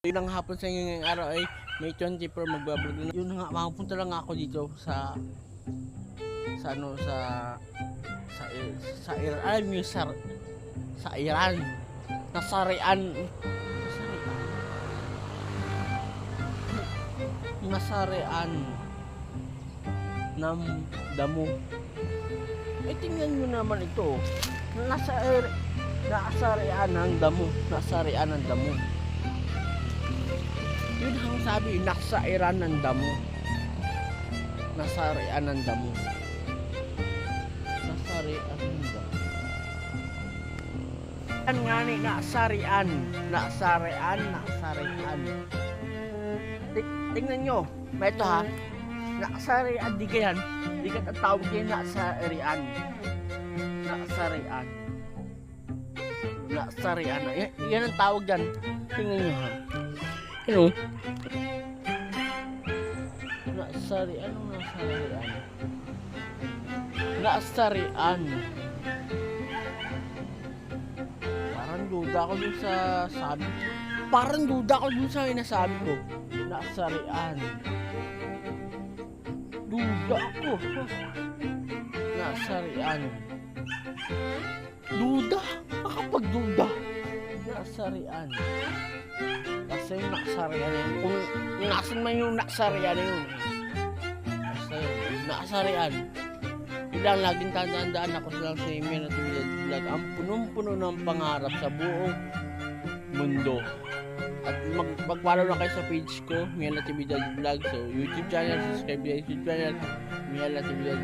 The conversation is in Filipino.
Yun ang hapon sa inyo ngayong araw ay May 24 magbablog na. Yun nga, makapunta lang ako dito sa ano sa Iran, sa Iran. Nasarian ng damo. Eh tingnan nyo naman ito. Nasarian ng damo. Yun ang sabi, nasairan ng damo. Nasarian ng damo. Nasarian ng damo. Yan nga ni, nasarian. Tingnan nyo, may ito ha. Nasarian, di ka yan. Di ka tatawag yan, nasarian. Nasarian. Yan ang tawag dyan. Tingnan nyo ha. Ano? Nasarian. Parang duda ako dun sa sabi. Parang duda ako dun sa inasabi ko. Nasarian. Duda ako. Nasarian. Duda? Nakapagduda. Nasarian. Kasi yung nakasarian yun. Kung nasan man yung nakasarian yun. Basta yun. Nakasarian. Yun lang, laging tandaan ako lang sa email at vlog. Ang punong-puno ng pangarap sa buong mundo. At mag-follow na kayo sa page ko, Miel TV Vlog. So, YouTube channel, subscribe sa YouTube channel, Miel TV Vlog.